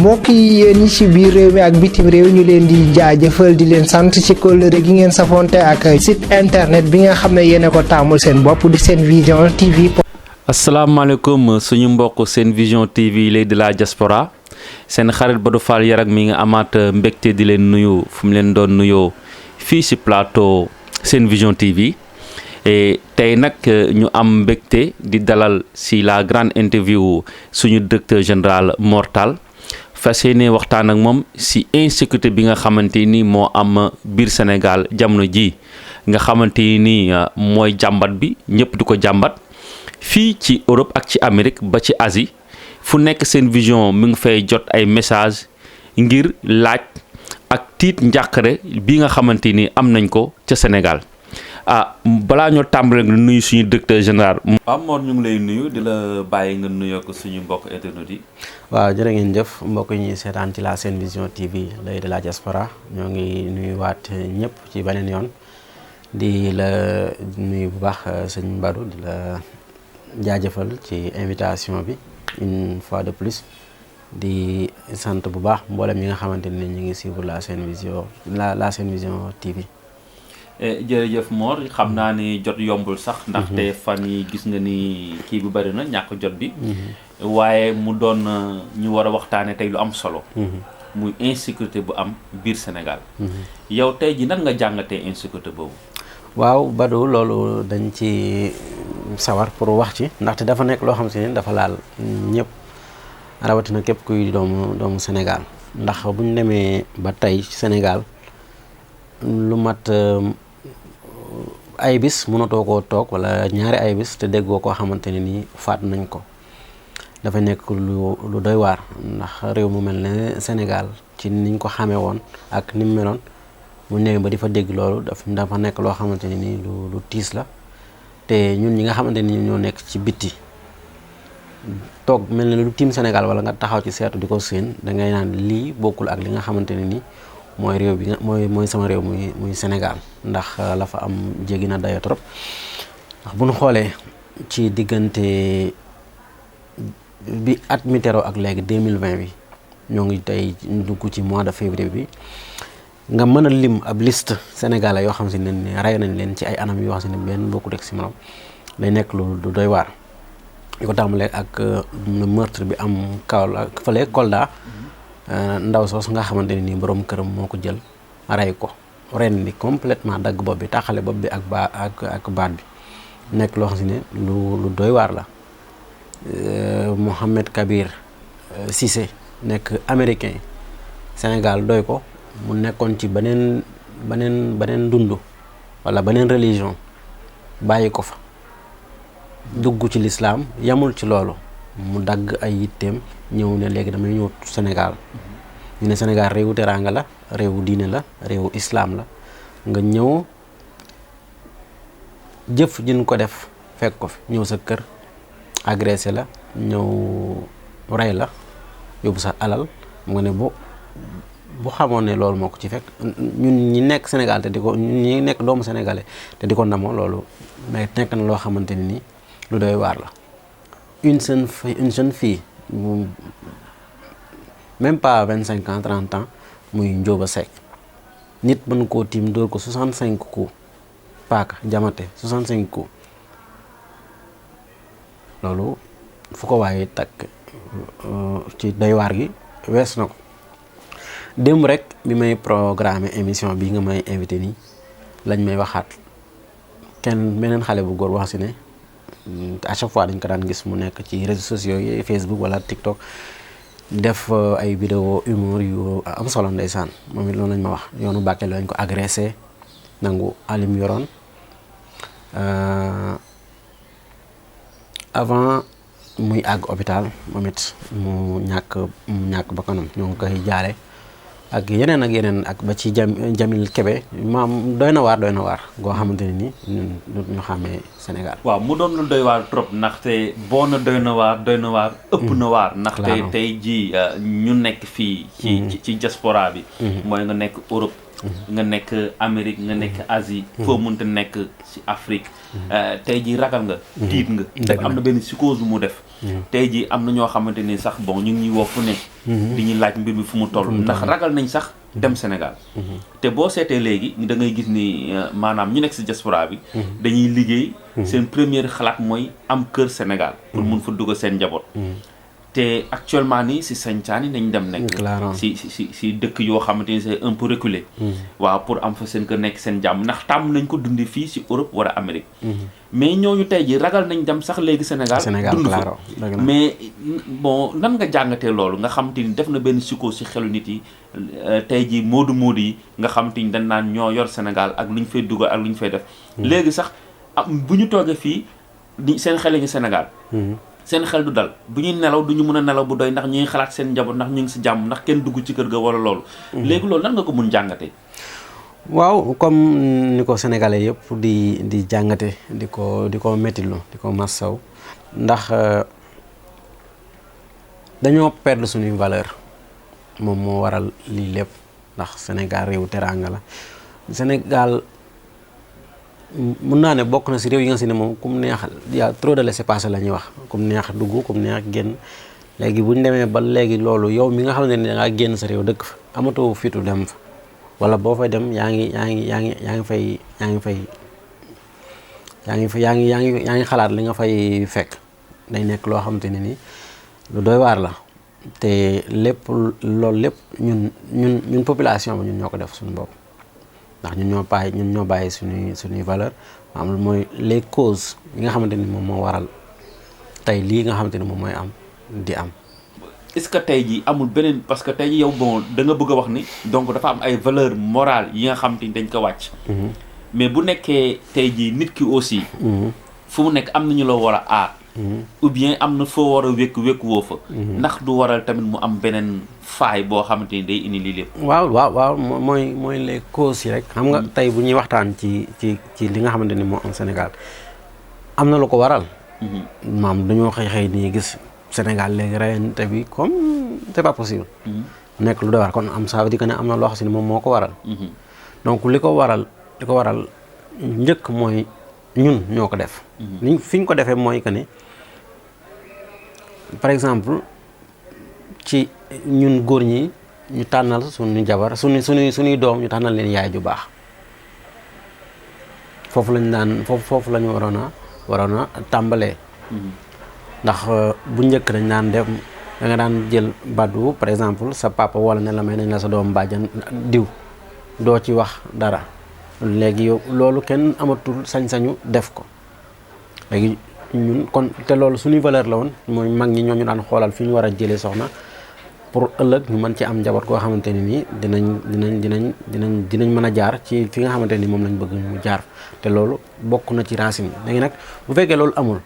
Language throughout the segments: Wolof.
mbokk yi yéen ñi ci biir réew mi ak bitim réew ñu leen di jaajëfal di leen sant ci kóllëre gi ngeen safonte ak site internet bi nga xam ne yéen a ko taamul seen bopp di Sen Vision TV. asalaamaaleykum suñu mbokk Sen Vision TV lay de la diaspora seen xarit Badou Fall Yarak mi nga amaat mbégte di leen nuyu fu mu leen doon nuyoo fii ci plateau Sen Vision TV. et tey nag ñu am mbégte di dalal ci la grande interview suñu directeur général Mor Tall fas yéene waxtaan ak moom ci insécurité bi nga xamante ni moo am biir Sénégal jamono ji nga xamante ni mooy jàmbat bi ñëpp di ko jàmbat fii ci Europe ak ci Amérique ba ci Asie fu nekk Sen Vision mi ngi fay jot ay message ngir laaj ak tiit njàqare bi nga xamante ni am nañ ko ca Sénégal. balaa ñoo tàmbale nga nuyu suñu directeur général. waaw Mor ñu ngi lay nuyu di la bàyyi nga nuyoo ko suñu mbokk internet yi. waaw jërë ngeen jëf mbokk yi ñuy seetaan ci la Sen Vision TV lay de la diaspora ñoo ngi nuyuwaat ñëpp ci beneen yoon di la nuyu bu baax sëñ Badou di la jaajëfal ci invitation bi une fois de plus di sant bu baax mboolem ñi nga xamante ni ñu ngi suivre la Sen Vision la Sen Vision TV. jërëjëf Mor xam naa ni jot yombul sax ndaxte fan yi gis nga ni kii bi bari na ñàkk jot bi waaye mu doon ñu war a waxtaane tey lu am solo muy insécurité bu am biir Sénégal yow tey ji nan nga jàngatee insécurité boobu. waaw Badou loolu dañ ci sawar pour wax ci ndaxte dafa nekk loo xam si ne dafa laal ñëpp rawatina képp kuy doomu Sénégal ndax bu ñu demee ba tey Sénégal lu mat ay bis mënatoo koo toog wala ñaari ay bis te déggoo koo xamante ne nii faat nañ ko dafa nekk lu doy waar ndax réew mu mel ne Sénégal ci niñ ko xamee woon ak ni mu meloon mu ñëwee ba di fa dégg loolu dafa nekk loo xamante ne nii lu tiis la te ñun ñi nga xamante ni ñoo nekk ci bitti toog mel ne lu tiim Sénégal wala nga taxaw ci seetu di ko séen da ngay naan lii bokkul ak li nga xamante ne nii mooy réew bi mooy sama réew muy Sénégal ndax la fa am jéggi na dayo trop ndax bu ñu xoolee ci diggante bi at mi teroo ak léegi 2020 bi ñoo ngi tey dugg ci mois de février bi nga mën a lim ab liste sénégalais yoo xam si ne rey nañ leen ci ay anam yoo xam si ne benn bokkut ak si morom day nekk lu doy waar ñu ko tàmbalee ak meurtre bi am Kaolack fële Kolda ndaw soos nga xamante ne nii borom këram moo ko jël rey ko ren bi complètement dagg bopp bi taxale bopp bi ak baat bi nekk loo xam si ne lu doy waar la Mohamed Kabir Cissé nekk américain Sénégal doy ko mu nekkoon ci beneen dund wala beneen religion bàyyi ko fa dugg ci lislaam yamul ci loolu mu dagg ay yitteem ñëw ne léegi damay ñëw Sénégal ñu ne Sénégal réewu teraanga la réewu diine la réewu islam la nga ñëw jëf jën ko def fekk ko fi ñëw sa kër agressé la ñëw rey la yóbbu sa alal mu nga ne bu xamoon ne loolu moo ko ci fekk ñun ñi nekk Sénégal te ñun ñi nekk doomu sénégalais te di ko ndamoo loolu mais nekk na loo xamante ni nii lu doy waar la une jeune fille même pas 25 ans 30 ans muy Njóoba Seck nit mën koo tiim dóor ko 65 coups paaka jamate 65 coups loolu fu ko waaye takk ci doy waar gi wees na ko démb rek bi may programmer émission bi nga may invité nii lañ may waxaat beneen xale bu góor wax si ne à chaque fois dañ ko daan gis mu nekk ci réseaux sociaux yi Facebook wala TikTok def ay vidéo humour yu am solo ndeysaan moom it loolu lañ ma wax yoonu Bakel lañ ko agressé nangu alim yoroon avant muy àgg hôpital moom it mu ñàkk bakkanam ñoo ngi koy jaale ak yeneen ak ba ci Jamil Kebe maam doy na waar goo xamante ne ni ñu xàmmee Sénégal. waaw mu doon lu doy waar trop ndaxte boo na doy na waar ëpp na waar. ndaxte tey jii ñu nekk fii. ci diaspora bi. mooy nga nekk Europe. nga nekk Amérique nga nekk Asie. foo mënta nekk ci Afrique. tey jii ragal nga. tiit nga. am na benn psychose bu mu def. tey jii am na ñoo xamante ni sax bon ñu ngi ñuy woo fu ne di ñu laaj mbir mi fu mu toll ndax ragal nañ sax dem Sénégal te boo seetee léegi da ngay gis ni maanaam ñu nekk si diaspora bi dañuy liggéey seen première xalaat mooy am kër Sénégal pour mun fa dugal seen njaboot te actuellement nii si sañcaan yi nañ dem nekk si dëkk yoo xamante ni c'est un peu reculé waaw pour am fa seen kër nekk seen jàmm ndax tàmm nañ ko dundi fii si Europe wala Amérique mais ñooñu tey ji ragal nañ dem sax léegi Sénégal dund fa mais bon nan nga jàngatee loolu nga xam te ni def na benn sukko si xelu nit yi tey ji moodu yi nga xam te ni dañ naan ñoo yor Sénégal ak lu ñu fay dugal ak lu ñu fay def léegi sax bu ñu toogee fii seen xel ngi Sénégal seen xel du dal bu ñuy nelaw du ñu mën a nelaw bu doy ndax ñu ngi xalaat seen njaboot ndax ñu ngi si jàmm ndax kenn dugg ci kër ga wala loolu léegi loolu nan nga ko mun jàngatee waaw comme ni ko sénégalais yëpp di jàngate di ko méttilu di ko massaw ndax dañoo perdre suñuy valeur moom moo waral lii lépp ndax Sénégal réew teraanga la Sénégal mun naa ne bokk na si réew yi nga si ne moom kum neex yaa trop de laissez-passer la ñuy wax kum neex dugg kum neex génn léegi bu ñu demee ba léegi loolu yow mi nga xam ne da ngaa génn sa réew dëkk fa amatoo fitu dem fa wala boo fay dem yaa ngi xalaat li nga fay fekk day nekk loo xamante ne ni lu doy waar la te lépp loolu lépp ñun population bi ñun ñoo ko def suñu bopp ndax ñun ñoo bàyyi suñuy valeur maanaam mooy les causes yi nga xamante ni moom moo waral tey lii nga xamante ni moom mooy am di am. est-ce que tey jii amul beneen parce que tey jii yow bon da nga bëgg a wax ni donc dafa am ay valeurs morales yi nga xamante ni dañ ko wàcc. mais bu nekkee tey jii nit ki aussi. fu mu nekk am na ñu la war a aar. ou bien am na foo war a wékku woo fa. ndax du waral tamit mu am beneen faay boo xamante ni day indi lii lépp. waaw mooy les causes yi rek. xam nga tey bu ñuy waxtaan ci li nga xamante ni moo am Sénégal am na lu ko waral. maam dañoo xëy nii gis Sénégal léegi reyante bi comme c'est pas possible. nekk lu doy war kon am ça veut dire que ne am na loo xam si ne moom moo ko waral. donc li ko waral njëkk mooy ñun ñoo ko def. fi ñu ko defee mooy que ne par exemple ci ñun góor ñi ñu tànnal suñu jabar suñuy doom ñu tànnal leen yaay ju baax foofu lañu waroon a tàmbalee. ndax bu njëkk dañ daan dem da nga daan jël baddu par exemple sa papa wala ne la may nañ la sa doom bàjjan diw doo ci wax dara léegi yow loolu kenn amatul sañ-sañu def ko léegi ñun kon te loolu suñuy valeur la woon mooy mag ñi ñoo ñu daan xoolal fi ñu war a jëlee soxna pour ëllëg ñu mën ci am njaboot koo xamante ne nii dinañ mën a jaar ci fi nga xamante ni moom lañ bëgg mu jaar te loolu bokk na ci racine yi léegi nag bu fekkee loolu amul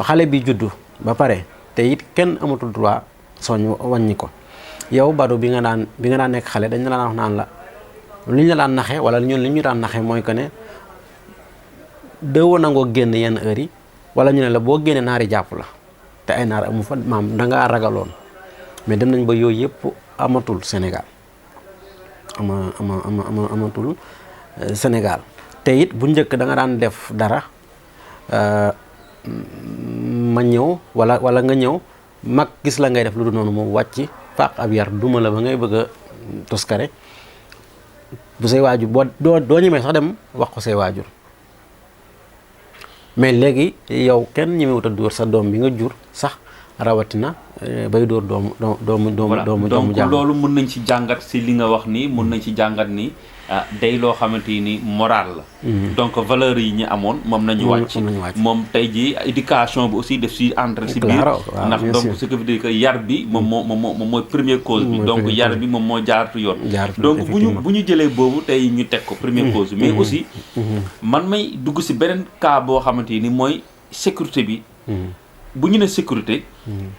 xale bi juddu ba pare te it kenn amatul droit soñ wàññi ko yow Badou bi nga daan nekk xale dañ la daan wax naan la li ñu la daan naxee wala ñun li ñu daan naxee mooy que ne dëwoo nangoo génn yenn heures yi wala ñu ne la boo génnee naari jàpp la te ay naar amu fa maam dangaa ragaloon mais dem nañ ba yooyu yëpp amatul Sénégal amatul Sénégal te it bu njëkk da nga daan def dara ma ñëw wala nga ñëw mag gis la ngay def lu du noonu mu wàcc faax ab yar duma la ba ngay bëgg a toskare bu say waajur doo ñemee sax dem wax ko say waajur mais léegi yow kenn ñemewut a dóor sa doom bi nga jur sax rawatina bay dóor doomu jàmm. loolu mën nañ ci jàngat si li nga wax nii mën nañ ci jàngat ni day loo xamante ni moral la. donc valeurs yi ñu amoon moom nañu wàcc moom tey ji éducation bi aussi def si entre si biir ndax donc ce qui veut dire que yar bi moom mooy première cause bi donc yar bi moom moo jaaratu yoon donc bu ñu jëlee boobu tey ñu teg ko première cause bi mais aussi man may dugg si beneen cas boo xamante ni mooy sécurité bi bu ñu ne sécurité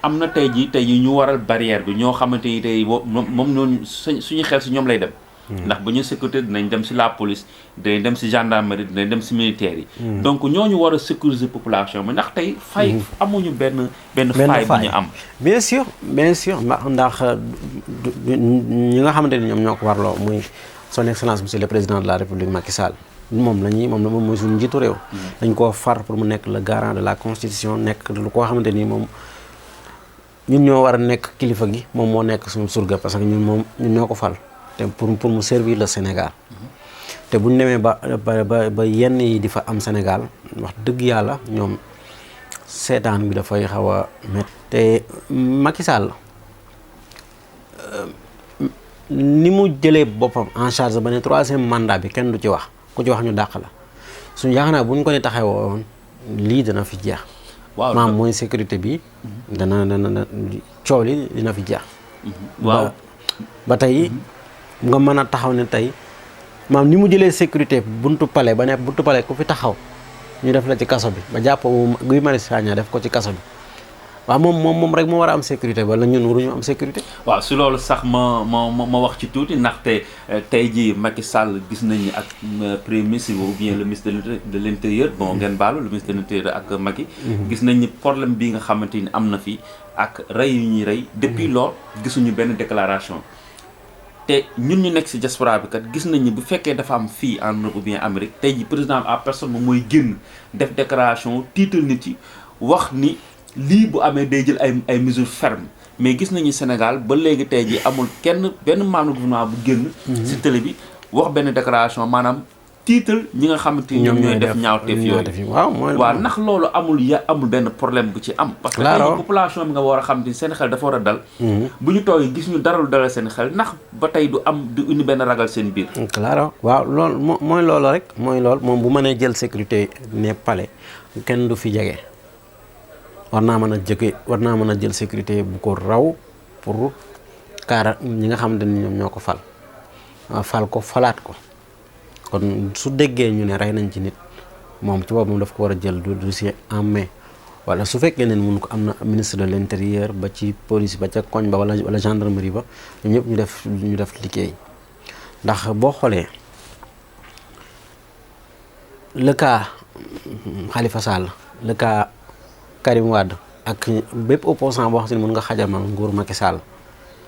am na tey ji ñu waral barrière bi ñoo xamante ni tey moom noonu suñu xel si ñoom lay dem ndax bu ñu sécurité dinañ dem si la police dinañ dem si gendarmerie dinañ dem si militaire yi donc ñooñu war a sécuriser population bi ndax tey amuñu benn faay bu ñu am bien sûr ndax ñi nga xamante ni ñoom ñoo ko warloo muy son excellence monsieur le président de la république Macky Sall moom mooy suñu njiitu réew dañ koo far pour mu nekk le garant de la constitution nekk lu koo xamante ni moom ñun ñoo war a nekk kilifa gi moom moo nekk suñu surga parce que ñun ñoo ko fal te pour mu servir le Sénégal te bu ñu demee ba yenn yi di fa am Sénégal wax dëgg yàlla ñoom seetaan bi dafay xaw a métti. te Macky Sall ni mu jëlee boppam en charge ba ne 3e mandat bi kenn du ci wax ku ci wax ñu dàq la suñu yaakaar naa bu ñu ko ne taxawoo woon lii dana fi jeex. waaw maam mooy sécurité bi. dana coow li dina fi jeex. waaw ba tey nga mën a taxaw ne tey maam ni mu jëlee sécurité buntu palais ba ne buntu palais ku fi taxaw ñu def la ci kaso bi ba jàppoo Guy Marius Sagna def ko ci kaso bi waaw moom rek moo war a am sécurité wala ñun waruñu am sécurité. waaw si loolu sax ma wax ci tuuti ndaxte tey jii Macky Sall gis nañu ak premier ministre ou bien le ministre de l'intérieur bon ngeen baalu le ministre de l'intérieur ak Macky. gis nañu problème bi nga xamante ni am na fi ak rey yu ñuy rey. depuis loolu gisuñu benn déclaration. te ñun ñu nekk si diaspora bi kat gis nañu bu fekkee dafa am fii en Europe ou bien Amérique tey jii président à personne moom mooy génn def déclaration tiital nit yi wax ni. lii bu amee day jël ay mesures fermes mais gis nañu Sénégal ba léegi tey jii amul benn membre gouvernement bu génn. ci télé bi wax benn déclaration maanaam tiital ñi nga xamante ni ñoom ñooy def ñaawteef yooyu. waaw ndax loolu amul benn problème bu ci am. parce que tey population bi nga war a xam ni seen xel dafa war a dal. bu ñu toogee gis ñu dara lu dalal seen xel ndax ba tey du indi benn ragal seen biir. claro waaw loolu mooy loolu rek mooy loolu moom bu mënee jël sécurité ne palais kenn du fi jege. war naa mën a jël sécurité bu ko raw pour kaara ñi nga xamante ni ñoom ñoo ko fal ko falaat ko kon su déggee ñu ne rey nañ ci nit moom ci boppam daf ko war a jël dossier en main wala su fekkee ne mun ko am na ministre de l'intérieur ba ci police ba ca koñ ba wala gendarmerie ba ñoom ñëpp ñu def liggéey ndax boo xoolee le cas Khalifa Sall le cas Karim Wade ak bépp opposant boo xam ne mën nga xajamal nguur Macky Sall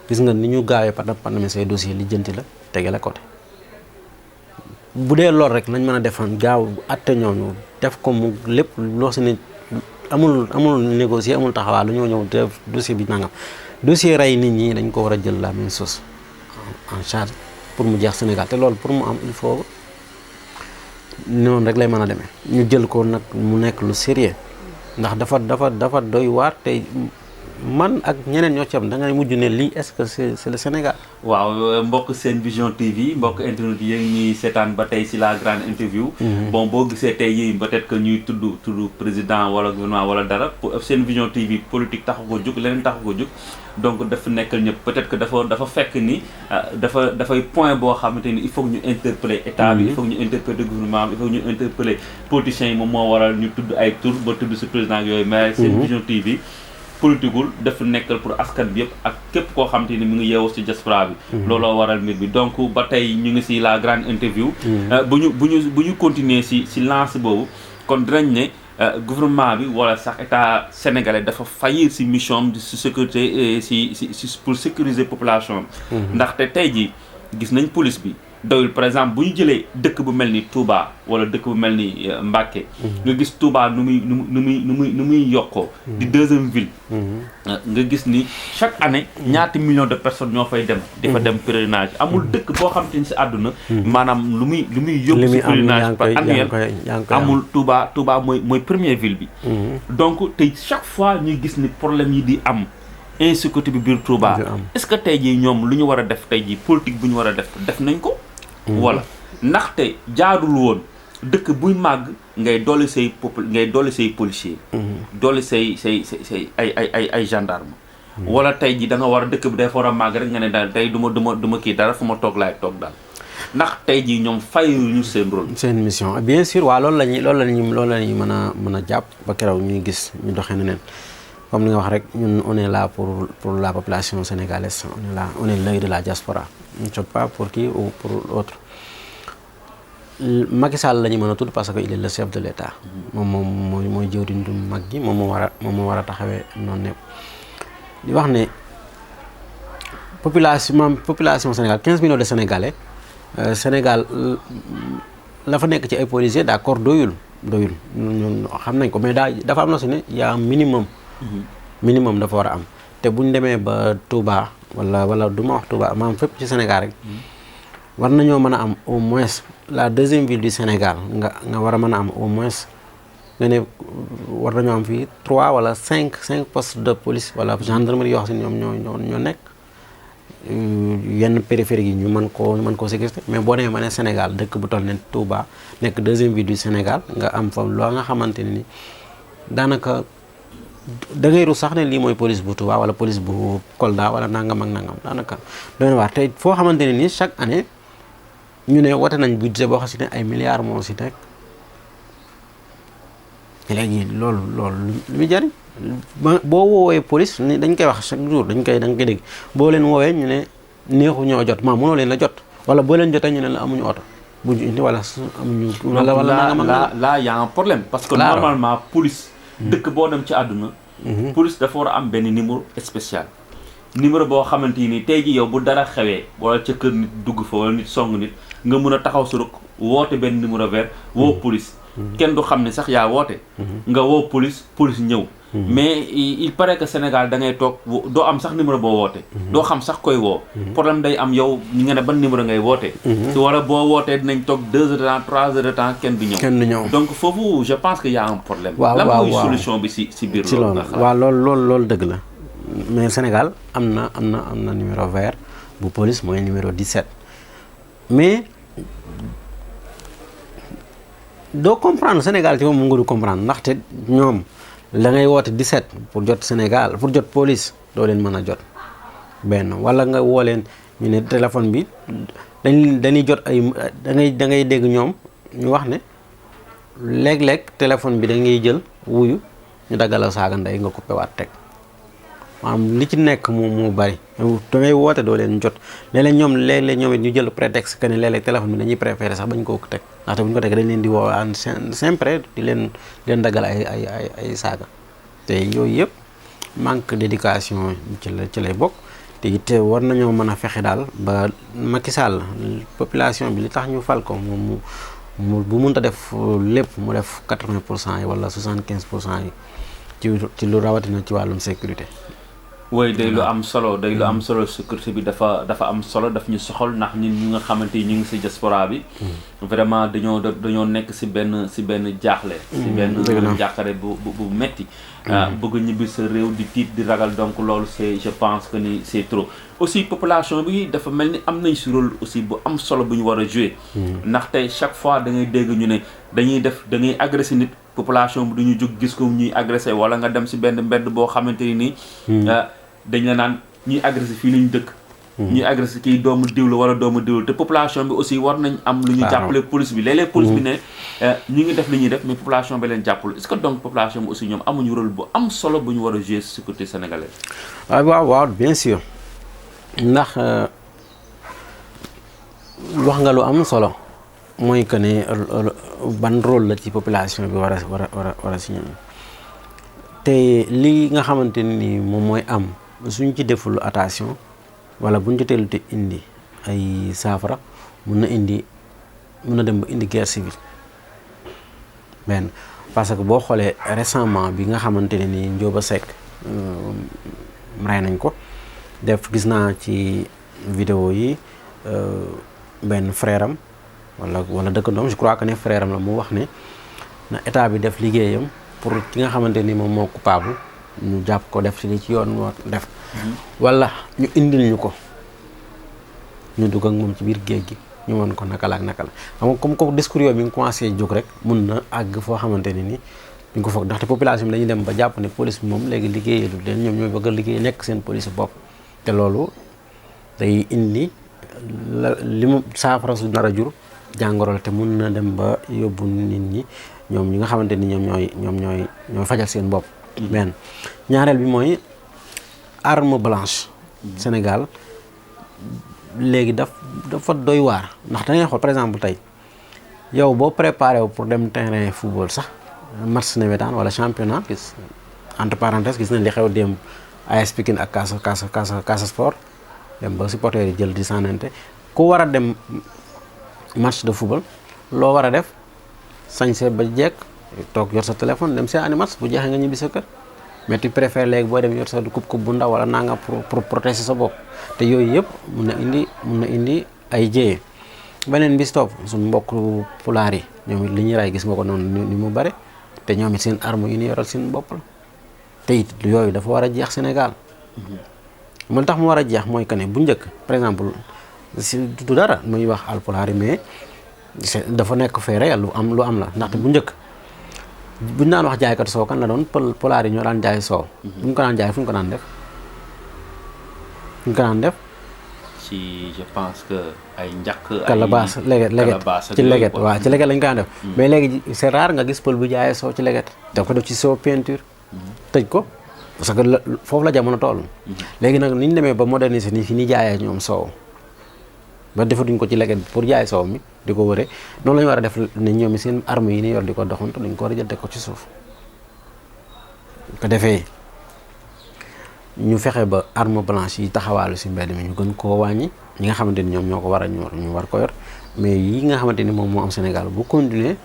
gis nga ni ñu gaawee pandame say dossier lijjanti la tege la côté bu dee loolu rek nañ mën a defan gaaw atte ñooñu def ko mu lépp loo si ne amul négocier amul taxawaa lu ñëw def dossier bi nangam dossier rey nit ñi dañ ko war a jël la même chose en charge pour mu jeex Sénégal te loolu pour mu am il faut noonu rek lay mën a demee ñu jël ko nag mu nekk lu sérieux ndax dafa doy waar te man ak ñeneen ñoo ci am da ngay mujj ne lii est-ce que c'est le Sénégal. waaw mbokk Sen Vision TV mbokk internet yi ñuy seetaan ba tey si la grande interview. bon boo gisee tey yii peut-être que ñuy tudd président wala gouvernement wala dara Sen Vision TV politique taxu ko jóg leneen taxu ko jóg. donc dafa nekkal ñëpp peut-être que dafa fekk ni dafay point boo xamante ni il faut que ñu interpeller état bi il faut que ñu interpeller gouvernement bi il faut que ñu interpeller politiciens yi moom moo waral ñu tudd ay tur ba tudd si président yooyu mais Sen Vision TV politiqueul dafa nekkal pour askan bi yëpp ak képp koo xamante ni mu ngi yeewoo si diaspora bi looloo waral mbir bi donc ba tey ñu ngi si la grande interview bu ñu continuer si lance boobu kon dinañ ne gouvernement bi wala sax état sénégalais dafa faillir ci mission de sécurité ci pour sécuriser population ndaxte tey jii gis nañ police bi doyul par exemple bu ñu jëlee dëkk bu mel ni Touba wala dëkk bu mel ni Mbacké nga gis Touba nu muy yokkoo di deuxième ville nga gis ni chaque année ñaati millions de personnes ñoo fay dem di fa dem pèlerinage amul dëkk boo xam te ni ci àdduna maanaam lu muy yóbbu ci pèlerinage par annuel amul Touba mooy première ville bi donc tey chaque fois ñuy gis ni problème yi di am insécurité bi biir Touba est-ce que tey jii ñoom lu ñu war a def tey jii politique bu ñu war a def nañ ko wala ndaxte jaadul woon dëkk buy màgg ngay dolli say policier dolli say ay gendarme wala tey jii da nga war a dëkk bi day war a màgg rek nga ne daal tey du ma kii dara fu ma toog laay toog daal ndax tey jii ñoom fayuñu seen rôle seen mission bien sûr waaw loolu la ñuy mën a jàpp ba keroog ñuy gis ñu doxee neneen comme li nga wax rek ñun on est là pour la population sénégalaise on est l'œil de la diaspora on ne pas pour qui ou pour l'autre Macky Sall la ñu mën a tudd parce que il est le chef de l'État moom mooy jëwriñ du mag gi moom moo war a taxawee noonu ne di wax ne population Sénégal 15 millions de Sénégalais Sénégal la fa nekk ci ay policiers d'accord doyul ñun xam nañ ko mais dafa am na su ne y a un minimum dafa war a am te buñ demee ba Touba wala du ma wax Touba maam fépp ci Sénégal rek war nañoo mën a am au moins la deuxième ville du Sénégal nga war a mën a am au moins nga ne war nañoo am fii 3 wala 5 postes de police wala gendarmerie yoo xam ne ñoom ñoo nekk yenn périphérique yi ñu mën koo sécurité. Mais boo demee ma ne Sénégal dëkk bu toll ne Touba nekk deuxième ville du Sénégal nga am fa loo nga xamante ne ni daanaka da ngay rus sax ne lii mooy police bu Touba wala police bu Kolda wala nangam ak nangam daanaka doy na waar te foo xamante ne ni chaque année ñu ne wote nañ budget boo xam si ne ay milliards moo si nekk. léegi loolu lu muy jariñ boo woowee police dañ koy wax chaque jour da nga koy dégg boo leen woowee ñu ne neexu ñoo jot maa mënoo leen la jot wala boo leen jotee ñu ne la amuñu oto bu ñu indi wala amuñu. wala là y a un problème. parce que normalement police. dëkk boo dem ci àdduna. police dafa war a am benn numéro spécial. numéro boo xamante ni tey jii yow bu dara xewee wala ca kër nit dugg fa wala nit song nit nga mun a taxaw sa rëkk woote benn numéro vert woo police. kenn du xam ne sax yaa woote. nga woo police ñëw. mais il paraît que Sénégal da ngay toog doo am sax numéro boo woote. doo xam sax koy woo. problème day am yow ñi nga ne ban numéro ngay woote. wala boo wootee dinañ toog 2 heures de temps 3 heures de temps kenn du ñëw. donc foofu je pense que y a un problème. lan mooy solution bi si biir loolu. waaw loolu dëgg la mais Sénégal am na numéro vert bu police mooy numéro 17 mais. doo comprendre Sénégal ci moom mu ngi du comprendre ndaxte ñoom la ngay woote 17 pour jot Sénégal pour jot police doo leen mën a jot benn wala nga woo leen ñu ne téléphone bi dañuy jot ay da ngay dégg ñoom ñu wax ne léeg-léeg téléphone bi da ngay jël wuyu ñu daggala saaga ndey nga coupé waat teg maanaam li ci nekk mu bari da ngay woote doo leen jot léeg-léeg ñoom it ñu jël prétexte que ne léeg-léeg téléphone bi dañuy préféré sax bañ koo teg ndaxte bu ñu ko teg dañ leen di woo en sempre di leen daggal ay saaga te yooyu yëpp manque d'éducation ci lay bokk te it war nañoo mën a fexe daal ba Macky Sall population bi li tax ñu fal ko moom mu bu mënta def lépp mu def 80% yi wala 75% yi ci lu rawatina ci wàllum sécurité. woy day lu am solo sécurité bi dafa am solo daf ñu soxal ndax ñun ñu nga xamante ni ñu ngi si diaspora bi vraiment dañoo nekk si benn jaaxle si benn jàqare bu metti bëgg ñibbi sa réew di tiit di ragal donc loolu je pense que ni c'est trop aussi population bi dafa mel ni am nañ si rôle aussi bu am solo bu ñu war a jouer ndax tey chaque fois da ngay dégg ñu ne da ngay agressé nit population bi duñu jóg gis ko ñuy agressé wala nga dem si benn mbedd boo xamante ni dañ la naan ñuy agressé fii lañu dëkk ñuy agressé kii doomu diw la wala doomu diw la te population bi aussi war nañ am lu ñu jàppale police bi léeg-léeg police bi ne ñu ngi def li ñuy def mais population bi leen jàppale est-ce que donc population bi aussi ñoom amuñu rôle bu am solo bu ñu war a jouer sécurité sénégalaise. waaw bien sûr ndax wax nga lu am solo mooy que ne ban rôle la ci population bi war a si ñoom te li nga xamante ni moom mooy am suñ ci deful attention wala buñ ci teelu te indi ay saafara mun na dem ba indi guerre civile benn parce que boo xoolee récemment bi nga xamante ne ni Njóoba Seck rey nañ ko gis naa ci vidéo yi benn frère am wala dëkkandoom je crois que ne frère am la mu wax ne na état bi def liggéeyam pour ki nga xamante ni moom moo coupable ñu jàpp ko def ci li ci yoon moo def wala ñu indil ñu ko ñu dugg ak moom ci biir géej gi ñu mën ko naka la xam nga comme ko discours yooyu mi ngi commencé jóg rek mun na àgg foo xamante ne ni ñu ko foog ndaxte population bi dañuy dem ba jàpp ne police bi moom léegi liggéeyee du leen ñoom ñooy bëgg a liggéey nekk seen police bopp te loolu day indi li mu saafara su nar a jur jàngoro la te mun na dem ba yóbbu nit ñi ñoom ñi nga xamante ni ñoom ñooy fajal seen bopp. benn ñaareel bi mooy arme blanche. Sénégal léegi dafa doy waar ndax da ngay xool par exemple tey yow boo préparé wu pour dem terrain football sax match navétane wala championnat gis entre parenthèses gis nañ li xew démb AS Pikine ak Casa Sport dem ba supporter yi jël di sànnante ku war a dem match de football loo war a def sañse ba jekk toog yor sa téléphone dem seetaani match bu jeexee nga ñibbi sa kër mais tu préfères léegi boo dem yor sa coupe bu ndaw wala nanga pour protéger sa bopp te yooyu yëpp mun na indi ay jéyee. beneen bis topp suñu mbokk pulaar yi ñoom it li ñuy rey gis nga ko noonu ni mu bare te ñoom it seen arme yu ñu yoral seen bopp la te it yooyu dafa war a jeex Sénégal. mu tax mu war a jeex mooy que ne bu njëkk par exemple si du dara muy wax alpulaar yi mais dafa nekk fee réel lu am la ndaxte bu njëkk buñ daan wax jaaykat soow kan la doon pulaar yi ñoo daan jaay soow. buñ ko daan jaay fu ñu ko daan def. ci je pense que ay njëkk. calebasse leget ci leget waaw ci leget lañ ko daan def. mais léegi c'est rare nga gis pël bu jaayee soow ci leget. daf ko def ci soow peinture. tëj ko parce que foofu la jamono toll. léegi nag ni ñu demee ba moderniser ni fi ni jaayee ñoom soow ba defatuñ ko ci leget bi pour jaay soow mi di ko wëree noonu la ñu war a def ne ñoom seen arme yi ni yor di ko doxantu dañ ko war a jël teg ko ci suuf ko defee ñu fexe ba arme blanche yi taxawaalu si mbedd mi ñu gën koo wàññi ñi nga xamante ni ñoom ñoo ko war a ñor ñu war ko yor mais yi nga xamante ni moom moo am Sénégal bu continuer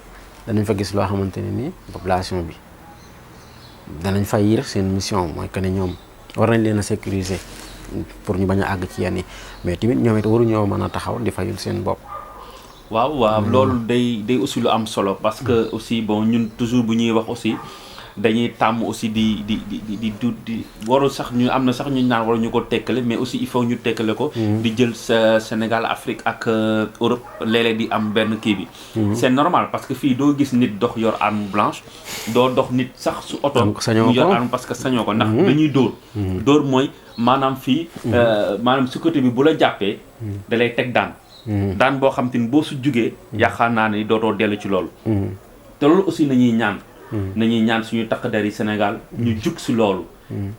danañ fa gis loo xamante ne ni population bi danañ faillir seen mission mooy que ne ñoom war nañ leen a sécuriser pour ñu bañ a àgg ci yenn yi mais tamit ñoom it waruñoo mën a taxaw di fayul seen bopp. waaw loolu day aussi lu am solo parce que aussi bon ñun toujours bu ñuy wax aussi dañuy tàmm aussi di warul sax ñu am na sax ñu naan waru ñu ko tekkale mais aussi il faut ñu tekkale ko. di jël Sénégal Afrique ak Europe léeg-léeg di am benn kii bi. c'est normal parce que fii doo gis nit dox yor arme blanche doo dox nit sax su oto. mu yor arme parce que sañoo ko ndax dañuy dóor. dóor mooy maanaam fii. maanaam sécurité bi bu la jàppee. da lay teg daan. daan boo xam te ni boo su jugee. yaakaar naa ne dootoo dellu ci loolu. te loolu aussi nañuy ñaan suñu takk der yi Sénégal ñu jug si loolu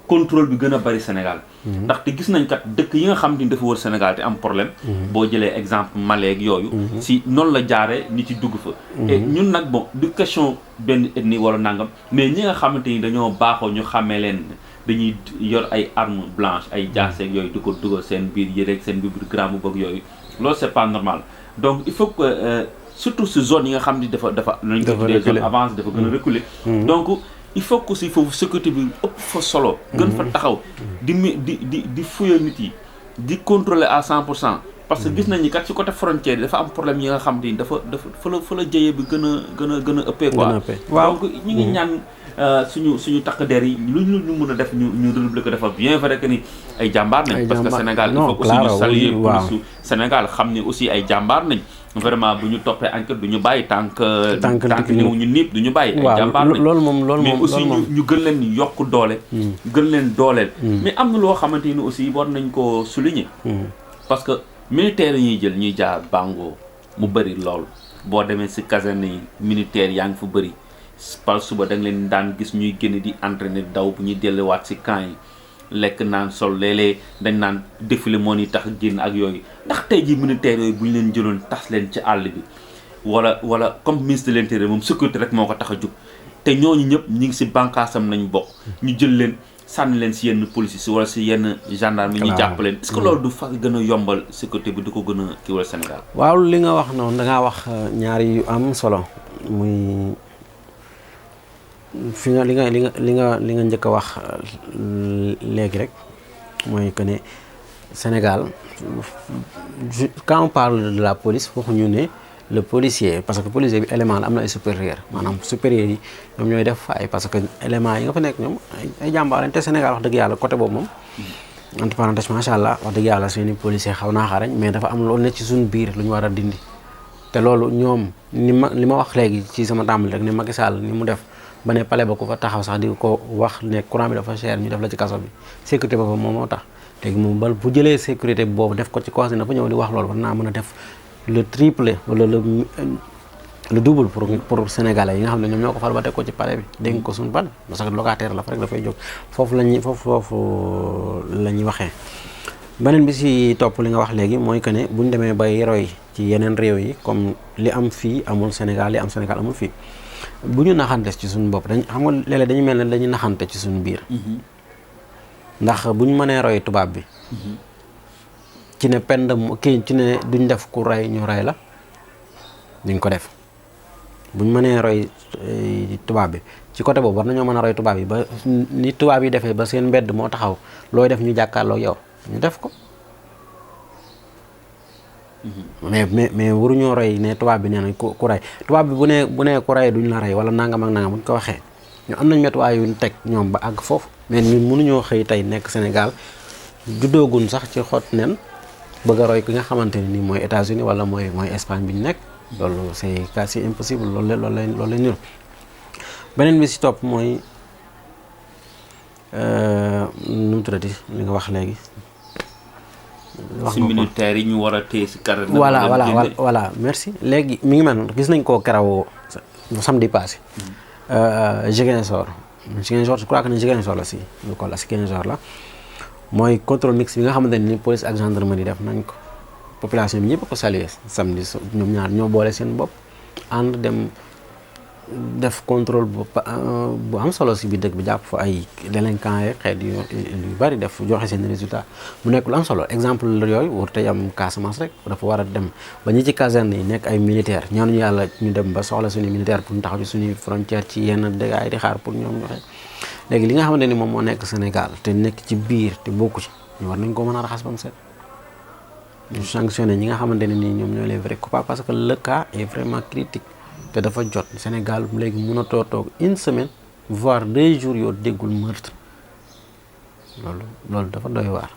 contrôle bi gën a bari Sénégal ndaxte gis nañ kat dëkk yi nga xam ni dafa wër Sénégal te am problème boo jëlee exemple Mali ak yooyu si noonu la jaaree nit ci dugg fa et ñun nag bon du question benn ethnie wala nangam mais ñi nga xamante ni dañoo baaxoo ñu xàmmee leen dañuy yor ay armes blanches ay jaaseeg yooyu di ko dugal seen biir yëreeg seen biir gramme boog yooyu loolu c'est pas normal donc il faut que surtout si zone yi nga xam ni dafa nañ ko tuddee zone avancée dafa gën a reculer donc il faut que aussi foofu sécurité bi ëpp fa solo gën fa taxaw di fouiller nit yi di contrôler à 100% parce que gis nañ ni kat ci côté frontière yi dafa am problème yi nga xam ni dafa fa la jëyee bi gën a ëppee quoi donc ñu ngi ñaan suñu takk der yi lu ñu mën a def ñu redoubler ko dafa bien vrai que ni ay jàmbaar nañ parce que Sénégal il faut aussi ñu saluer police Sénégal xam ni aussi ay jàmbaar nañ vraiment bu ñu toppee enquête du ñu bàyyi tànk ñëw ñu niip du ñu bàyyi ay jàmbaar nañ loolu moom mais aussi ñu gën leen yokk doole gën leen dooleel mais am na loo xamante ni aussi war nañ ko souligner parce que militaires yi ñuy jël ñuy jaar Bango mu bëri lool boo demee si caserne yi militaires yaa ngi fu bëri par suba da nga leen daan gis ñuy génn di entraîner daw bu ñuy delluwaat si camp yi lekk naan sol léeg-léeg dañ naan défilé moo ni tax génn ak yooyu ndax tey jii militaires yooyu bu ñu leen jëloon tas leen ci àll bi wala comme ministre de l'intérieur moom sécurité rek moo ko tax a jóg te ñooñu ñëpp ñi ngi si bànqaasam nañ bokk ñu jël leen sànni leen si yenn police si wala si yenn gendarme yi ñu jàpp leen est-ce que loolu du fa gën a yombal sécurité bi du ko gën a kii wala Sénégal waaw li nga wax noonu dangaa wax ñaari yu am solo muy fi nga li nga njëkk a wax léegi rek mooy que ne Sénégal quand on parle de la police waxuñu ne le policier parce que policier bi élément la am na ay supérieur maanaam supérieur yi ñoom ñooy def faay parce que élément yi nga fa nekk ñoom ay jàmbaar lañ te Sénégal wax dëgg yàlla côté boobu moom entre parenthèses macha allah wax dëgg yàlla seeni policier xaw naa xarañ mais dafa am loolu ne ci suñu biir lu ñu war a dindi te loolu ñoom li ma wax léegi ci sama tàmbali rek ne Macky Sall ni mu def ba ne palais ba ku fa taxaw sax di ko wax ne courant bi dafa cher ñu def la ci kaso bi sécurité boobu moom moo tax léegi moom bal bu jëlee sécurité boobu def ko ci koo xam ne dafa ñëw di wax loolu war naa mën a def le triple wala le double pour sénégalais yi nga xam ne ñoom ñoo ko fal ba teg ko ci palais bi dégg ko suñu ban parce que locataire la fa rek dafay jóg foofu la ñuy waxee. beneen bi si topp li nga wax léegi mooy que ne bu ñu demee bay roy ci yeneen réew yi comme li am fii amul Sénégal li am Sénégal amul fii bu ñu naxante ci suñu bopp dañ xam nga léeg-léeg dañu mel ne dañuy naxante ci suñu biir ndax bu ñu mënee roy tubaab bi ci ne pend kii ci ne duñ def ku rey ñu rey la duñ ko def buñ mënee roy tubaab bi ci côté boobu war nañoo mën a roy tubaab yi ba ni tubaab yi defee ba seen mbedd moo taxaw looy def ñu jàkkaarloo yow ñu def ko. mais waruñoo roy ne tubaab bi nee nañ ku rey tubaab bi bu nee ku rey duñ la rey wala nangam ak nangam buñ ko waxee ñu am nañ métuwaay yuñ teg ñoom ba àgg foofu mais ñun mënuñoo xëy tey nekk Sénégal juddoogun sax ci xot nen bëgg a roy ki nga xamante ne nii mooy États-Unis wala mooy Espagne bi ñu nekk loolu c'est quasi impossible loolu lay niru. beneen bi si topp mooy nu mu tuddati li nga wax léegi. si militaire yi ñu war a téye si carré. voilà merci léegi mi ngi mel gis nañ koo keroog samedi passé. Ziguinchor je crois que ne Ziguinchor la si lu ko la si Ziguinchor la mooy contrôle mixte bi nga xamante ne ni police ak gendarmerie def nañ ko population bi ñëpp ko saluer samedi ñoom ñaar ñoo boole seen bopp ànd dem def contrôle bu am solo si biir dëkk bi jàpp fa ay délinquants yi xeet yu bari def joxe seen résultat mu nekk lu am solo exemple yooyu war tey am Casamance rek dafa war a dem ba ñi ci caserne yi nekk ay militaire ñaanuñu yàlla ñu dem ba soxla suñu militaire pour ñu taxaw ci suñuy frontière ci yenn dégâts yi di xaar pour ñoom ñu xëy léegi li nga xamante ni moom moo nekk Sénégal te nekk ci biir te bokku ci ñu war nañ ko mën a raxas ba mu set ñu sanctionné ñi nga xamante ne nii ñoom ñooy les vrais coupables parce que le cas est vraiment critique te dafa jot Sénégal léegi mënatoo toog une semaine voire 2 jours yoo déggul meurtre loolu dafa doy waar.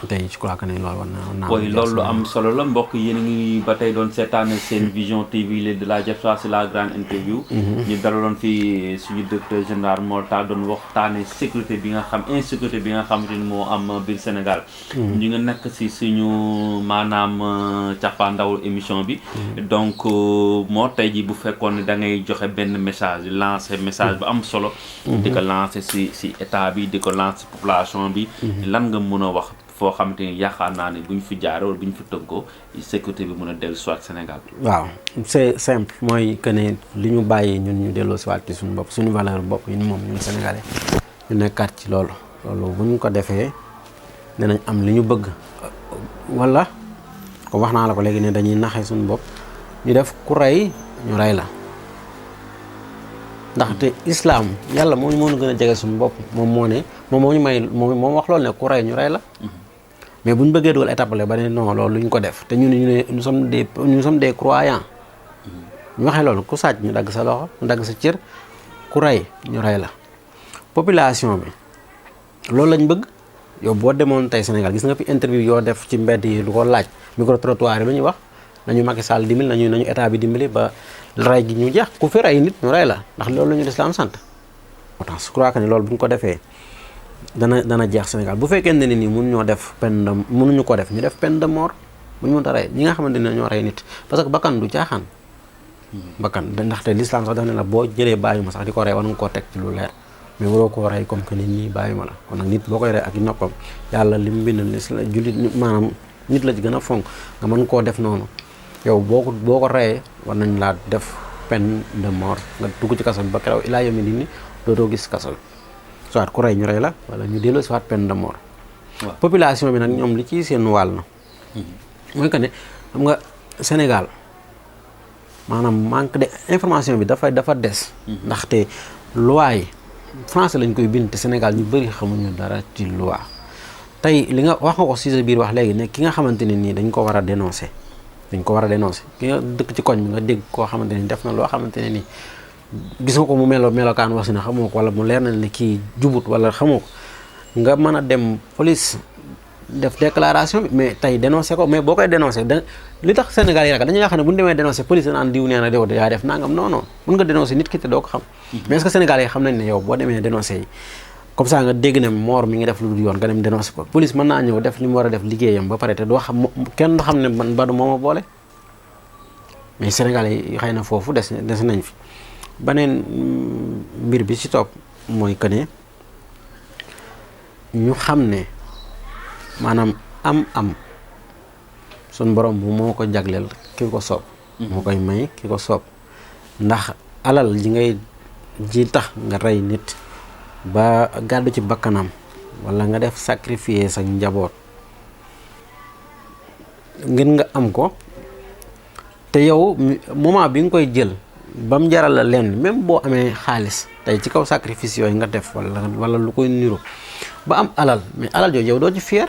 tey je crois que ne loolu war naa. mooy loolu lu am solo la mbokk yéen a ngi ba tey doon seetaane seen vision TV de la diaspora c'est la grande interview. ñu dalaloon fii suñu directeur général Mor Tall doon waxtaane sécurité bi nga xam insécurité bi nga xamante ni moo am biir Sénégal. ñu ngi nekk si suñu maanaam cappaandawu émission bi. donc moo tey ji bu fekkoon ne da ngay joxe benn message lancer message bu am solo. di ko lancer si état bi di ko lancer population bi. lan nga mën a wax. foo xamante ni yaakaar naa ne bu ñu fi jaaree wala bu ñu fi tënkoo sécurité bi mën a dellu soit Sénégal. waaw c'est simple mooy que ne li ñu bàyyi ñun ñu delloo si waat ci suñu bopp suñu valeur bopp yi moom ñun Sénégalais ñu nekkaat ci loolu bu ñu ko defee dinañ am li ñu bëgg wala comme wax naa la ko léegi ne dañuy naxee suñu bopp ñu def ku rey ñu rey la ndaxte islam yàlla moo ñu gën a jege suñu bopp moom moo ne moom ñu may moom wax loolu ne ku rey ñu rey la. mais bu ñu bëggee dugal étape la ba ne non loolu lu ñu ko def te ñu ne nous sommes des croyants ñu waxee loolu ku sàcc ñu dagg sa loxo ñu dagg sa cër ku rey ñu rey la population bi loolu lañ bëgg yow boo demoon tey Sénégal gis nga fi interview yoo def ci mbedd yi lu ko laaj micro trottoir yi lu ñuy wax nañu Macky Sall dimbali nañu état bi dimbali ba rey gi ñu jeex ku fi rey nit ñu rey la ndax loolu la ñu lislaam sant autant je crois que ne loolu bu ñu ko defee dana jeex Sénégal bu fekkee ne ni mënuñoo def mënuñu ko def ñu def peine de mort bu ñu mënta rey ñi nga xamante ne ñoo rey nit parce que bakkan du caaxaan. bakkan ndaxte l'islam sax daf ne la boo jëlee bàyyi ma sax di ko rey war nga koo teg ci lu leer mais waroo koo rey comme que nit ñi bàyyi ma la kon nag nit boo koy rey ak noppam yàlla li mu bind jullit maanaam nit la ci gën a fonk nga mën koo def noonu yow boo ko reyee war nañ laa def peine de mort nga dugg ci kaso bi ba keroog ilaa yomi ni dootoo gis kaso bi soit ku rey ñu rey la wala ñu delloo soit peine de mort. population bi nag ñoom li ci seen wàll na mooy que ne xam nga Sénégal maanaam manque de information bi dafa des. ndaxte loi yi français lañ koy bind te Sénégal ñu bëri xamuñu dara ci loi tey li nga wax nga ko si sa biir wax léegi ne ki nga xamante ne nii dañ ko war a dénoncer ki nga dëkk ci koñ bi nga dégg koo xamante ni def na loo xamante ne nii gis nga ko mu melokaan wax si na xamoo ko wala mu leer na ne kii jubut wala xamoo ko nga mën a dem police def déclaration bi mais tey dénoncé ko mais boo koy dénoncé li tax Sénégal yi rek dañuy yaakaar ne bu ñu demee dénoncé police naan diw nee na yow yaa def nangam non mun nga dénoncé nit ki te doo ko xam mais est-ce que Sénégal yi xam nañ ne yow boo demee dénoncé yi comme ça nga dégg ne Mor mi ngi def lu dul yoon nga dem dénoncé ko police mën naa ñëw def li mu war a def liggéeyam ba pare te doo xam kenn du xam ne man Badou moo ma boole mais Sénégal yi xëy na foofu des nañ fi beneen mbir bi ci topp mooy que ne ñu xam ne maanaam am sun borom bu moo ko jagleel ki ko soob moo koy may ki ko soob ndax alal ji ngay ji tax nga rey nit ba gàddu ci bakkanam walla nga def sacrifier sa njaboot ngir nga am ko te yow moment bi nga koy jël ba mu jaral la leen même boo amee xaalis tey ci kaw sacrifice yooyu nga def wala lu koy niru ba am alal mais alal jooju yow doo ci fier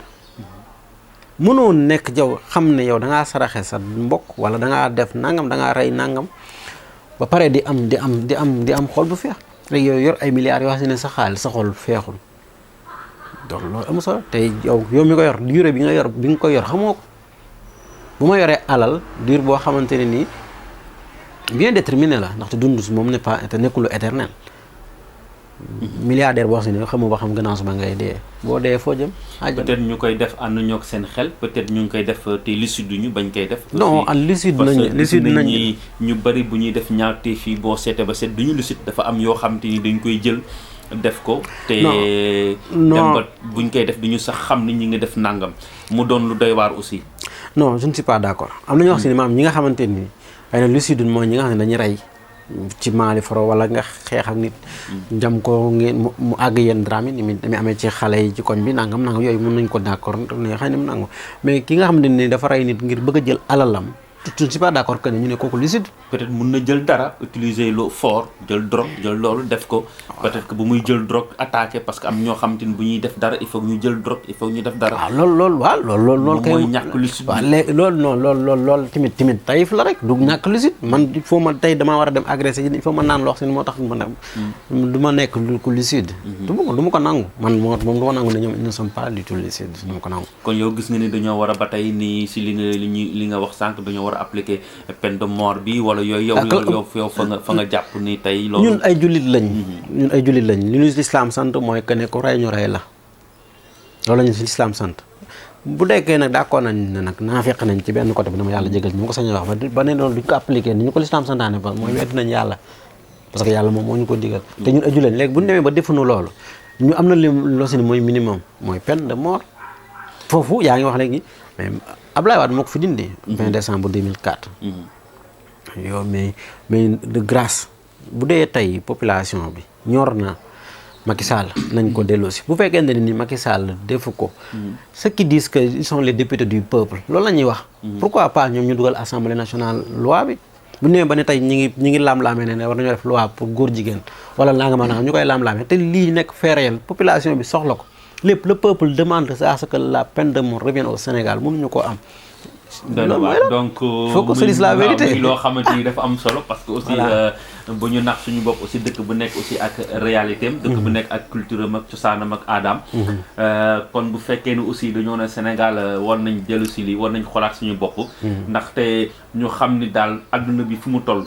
mënoo nekk jaw xam ne yow da ngaa saraxe sa mbokk wala da ngaa def nangam da ngaa rey nangam ba pare di am xol bu feex rek yow yor ay milliards yoo xam ne sa xaalis sa xol feexul donc loolu amu solo tey yow mi ko yor durée bi nga ko yor xamoo ko bu ma yoree alal dur boo xamante ne nii bien déterminé la ndaxte dund moom n'est pas te nekkul éternel milliardaire boo xam ne xamoo ba xam gannaaw suba ngay dee boo dee foo jëm. peut-être ñu koy def ànd ñoo ak seen xel peut-être ñu ngi koy def te lucide ñu bañ koy def. non lucide nañ ñu bari bu ñuy def ñaawte fii boo seete ba seet du ñu lucide dafa am yoo xam te ni dañ koy jël def ko. te dem ba buñ koy def du ñu sax xam ni ñi ngi def nangam mu doon lu doy waar aussi. non je ne suis pas d'accord am na ñoo xam ne maanaam ñi nga xamante ni xëy na lucide mooy ñi nga xam ne dañuy rey. ci maali foro wala nga xeex ak nit jam ko ngeen mu àgg yenn drame yi ni damay amee ci xale yi ci koñ bi nangam yooyu mën nañ ko d'accord ne xëy na mu nangu mais ki nga xam ne dafa rey nit ngir bëgg a jël alalam je ne suis pas d'accord que ñu ne kooku lucide. peut-être mun na jël dara utiliser lu fort jël drogue jël loolu def ko peut-être que bu muy jël drogue attaqué parce que am ñoo xamante ni bu ñuy def dara il faut ñu jël drogue il faut ñu def dara. waaw loolu kay mooy ñàkk lucide. waaw léegi loolu timit tayif la rek du ñàkk lucide man il faut ma tey damaa war a dem agressé il faut ma naan loo xam ne moo tax du ma nekk ku lucide. du ma ko nangu man moom du ma nangu ne ñoom ils ne sont pas du tout lucide du ma ko nangu. kon yow gis nga ni dañoo war a ba tey ni si li nga wax sànq dañoo war a appliquer peine de mort bi wala yooyu yow fa nga jàpp ni tey loolu ñun ay jullit lañ li ñu lislaam sant mooy que ne ku rey ñu rey la loolu lañu si lislaam sant bu dekkee nag d'accord nañ ne nag naafeq nañ ci benn côté bi dama yàlla jégal ñu ma ko sañ wax ba ne loolu duñ ko appliquer ni ñu ko lislaam santaane ba mooy weddi nañ yàlla parce que yàlla moom moo ñu ko digal te ñun ay jullit lañ léegi bu ñu demee ba defuñu loolu ñu am na loo si ne mooy minimum mooy peine de mort foofu yaa ngi wax léegi mais Abdoulaye Wade moo ko fi dindi 20 décembre 2004 yow mais de grâce bu dee tey population bi ñor na Macky Sall nañ ko delloosi bu fekkente ne ni Macky Sall defu ko ceux qui disent que ils sont les députés du peuple loolu la ñuy wax pourquoi pas ñoom ñu dugal assemblée nationale loi bi bu ñëwee ba ne tey ñi ngi laam-laamee ne war nañoo def loi pour góor jigéen wala nanga ma ñu koy laam-laamee te lii nekk fait réel population bi soxla ko lépp le peuple demande à ce que la peine de mort revienne au Sénégal mënuñu koo am. donc faut que se dise la vérité loo xamante ni dafa am solo parce que aussi bu ñu nax suñu bopp aussi dëkk bu nekk aussi ak réalité am dëkk bu nekk ak culture am ak cosaanam ak aadaam kon bu fekkee ni aussi dañoo ne Sénégal war nañ dellu si lii war nañ xoolaat suñu bopp ndaxte ñu xam ni daal adduna bi fu mu toll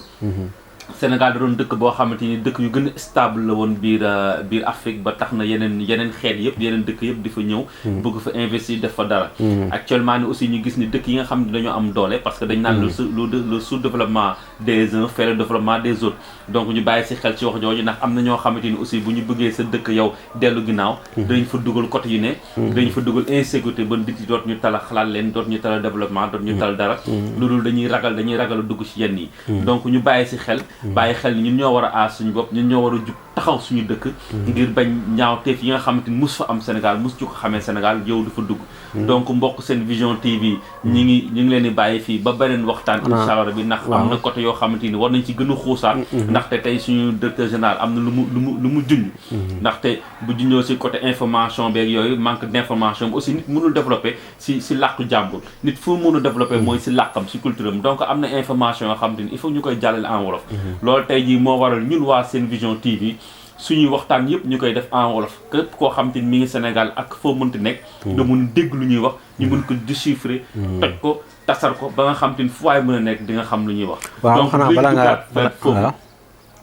Sénégal da doon dëkk boo xamante ni dëkk yu gën a stable la woon biir Afrique ba tax na yeneen xeet yëpp yeneen dëkk yëpp di fa ñëw bëgg fa investir def fa dara actuellement ni aussi ñu gis ni dëkk yi nga xam ne dañoo am doole parce que dañ naan le sous-développement des uns fait le développement des autres donc ñu bàyyi si xel ci wax jooju ndax am na ñoo xamante ni aussi bu ñu bëggee sa dëkk yow dellu ginnaaw dañ fa dugal côté yu ne dañ fa dugal insécurité ba nit yi doot ñu tala xalaat leen doot ñu tala développement doot ñu tal dara loolu dañuy ragal a dugg ci yenn yi donc ñu bàyyi si xel bàyyi xel ni ñun ñoo war a aar suñu bopp ñun ñoo war a jug taxaw suñu dëkk ngir bañ ñaawteef yi nga xamante ni mus fa am Sénégal mus ci ko xamee Sénégal yow du fa dugg donc mbokk seen vision TV ñi ngi leen di bàyyi fii ba beneen waxtaan incha allah bi ndax am na côté yoo xamante ni war nañ ci gën a xuusaat ndaxte tey suñu directeur général am na lu mu junj ndaxte bu junjoo si côté information beeg yooyu manque d'information aussi nit mënul développer si làkku jàmbur nit fu mënul développer mooy si làkkam si culture am donc am na information yoo xamante ni il faut ñu koy jàllale en wolof loolu tey jii moo waral ñun waa seen vision TV suñuy waxtaan yëpp ñu koy def en wolof képp koo xam te ni mi ngi Sénégal ak foo mënti nekk nga mun dégg lu ñuy wax ñu mun ko déchiffrer toj ko tasar ko ba nga xam te ni fu waay mën a nekk di nga xam lu ñuy wax donc léegi dugaat foofu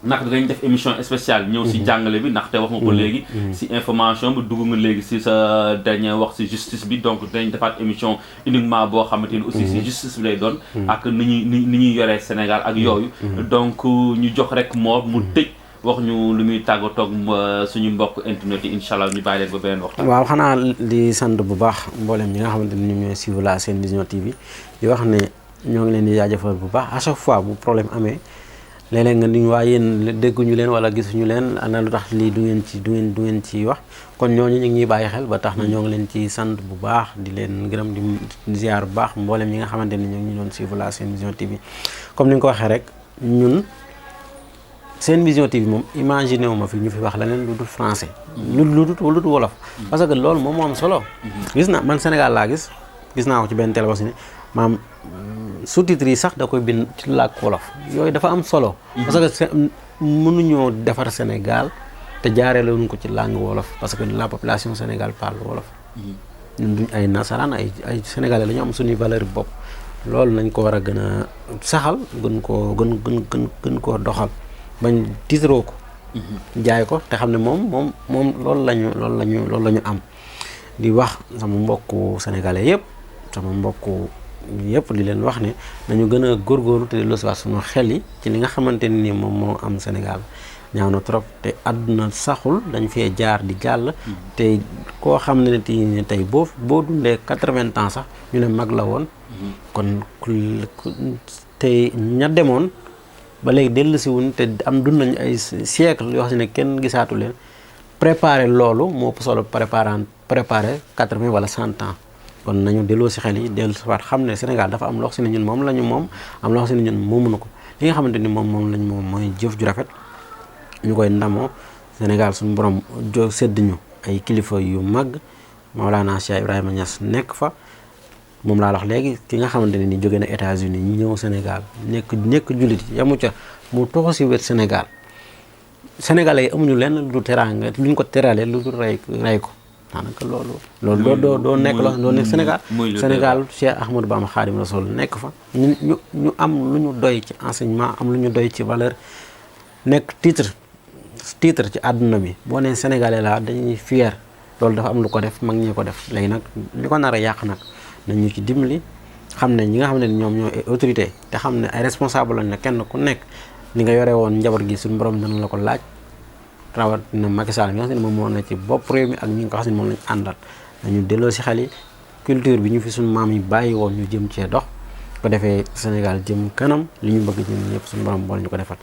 ndax dinañ def émission spéciale ñëw si jàngale bi ndaxte wax nga ko léegi si information bi dugg nga léegi si sa dernier wax si justice bi donc dinañ defaat émission uniquement boo xamante ni aussi si justice bi lay doon ak ni ñuy yoree Sénégal ak yooyu donc ñu jox rek moo mu tëj wax ñu lu muy tàggatoog suñu mbokk internet yi incha allah ñu bàyyi leen ba beneen waxtaan. waaw xanaa di sant bu baax mboolem ñi nga xamante ni ñoom ñooy suivre la Sen Vision TV di wax ne ñoo ngi leen di jaajëfal bu baax à chaque fois bu problème amee léeg-léeg nga ni waa yéen dégguñu leen wala gisuñu leen ana lu tax lii du ngeen ci wax kon ñooñu ñu ngi ñuy bàyyi xel ba tax na ñoo ngi leen ci sant bu baax di leen gërëm di ziar bu baax mboolem ñi nga xamante ni ñoo ngi ñu doon suivre la Sen Vision TV comme ni nga ko waxee rek ñun Sen Vision TV moom imaginé wu ma fi ñu fi wax leneen lu dul français. lu dul wolof. parce que loolu moom moo am solo. gis na man Sénégal laa gis naa ko ci benn télé aussi ne maam sous-titres yi sax da koy bind ci làkk wolof yooyu dafa am solo. parce que mënuñoo defar Sénégal te jaareele wuñ ko ci langue wolof parce que la population Sénégal parle wolof. ñun duñ ay nasaraan ay sénégalais la ñu am suñuy valeur bopp loolu nañ ko war a gën a saxal gën koo doxal bañ tiitaroo ko. jaay ko te xam ne moom loolu la ñu am di wax sama mbokku sénégalais yëpp sama mbokku yëpp di leen wax ne nañu gën a góorgóorlu te di losiwaat suñu xel yi ci li nga xamante ni moom moo am Sénégal ñaaw na trop te àdduna saxul dañ fee jaar di jàll te koo xam ne tey boo dundee 80 ans sax ñu ne mag la woon kon te ña demoon ba léegi dellusi wuñ te am dund nañu ay siècle yoo xam ne kenn gisaatu leen préparer loolu moo solo préparer 80 wala 100 ans kon nañu delloo si xel yi dellu si waat xam ne Sénégal dafa am loo xam ne ñun moom la ñu moom am loo xam ne ñun moomuñu ko li nga xamante ni moom lañ moom mooy jëf ju rafet ñu koy ndamoo Sénégal suñu borom sedd ñu ay kilifa yu mag Maolana Cheikh Ibrahima Niass nekk fa moom laa wax léegi ki nga xamante ne ni jóge na États-Unis ñu ñëw Sénégal nekk jullit yamu ca mu toxu si wet Sénégal sénégalais yi amuñu lenn lu dul teraanga luñ ko teralee lu dul rey ko daanaka loolu doo nekk loo nekk Sénégal Cheikh Ahmadou Bamba Khadim Rasoul nekk fa ñu am lu ñu doy ci enseignement am lu ñu doy ci valeur nekk titre ci àdduna bi boo nee sénégalais la dañuy fier loolu dafa am lu ko def mag ñi ko def léegi nag li ko nar a yàq nag nañu ci dimbali xam ne ñi nga xam ne ñoom ñoo ay autorité te xam ne ay responsable lañ ne kenn ku nekk li nga yore woon njaboot gi suñu borom dana la ko laaj rawatina Macky Sall mi nga xam ne moom moo na ci bopp réew mi ak ñi nga xam ne moom lañ àndal nañu delloo si xel yi culture bi ñu fi suñu maam yi bàyyi woon ñu jëm cee dox ko defee Sénégal jëm kanam li ñu bëgg ñun ñëpp suñu borom boole ñu ko defal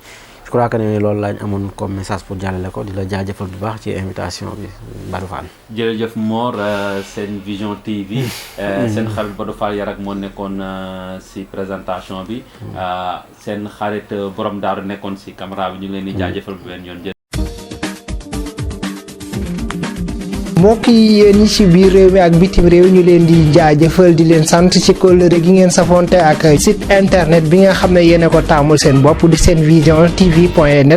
je crois que ne loolu lañ amoon comme message pour jàllale ko di la jaajëfal bu baax ci invitation bi Badou Fall. jërëjëf Mor Sen Vision TV. seen xarit Badou Fall Yarak moo nekkoon si présentation bi. seen xarit borom daaru nekkoon si caméra bi ñu ngi leen di jaajëfal bu benn yoon. mbokk yi yéen ñi ci biir réew mi ak bitim réew ñu leen di jaajëfal di leen sant ci kóllëre gi ngeen safonte ak site internet bi nga xam ne yéen a ko taamul seen bopp di senvision tv.net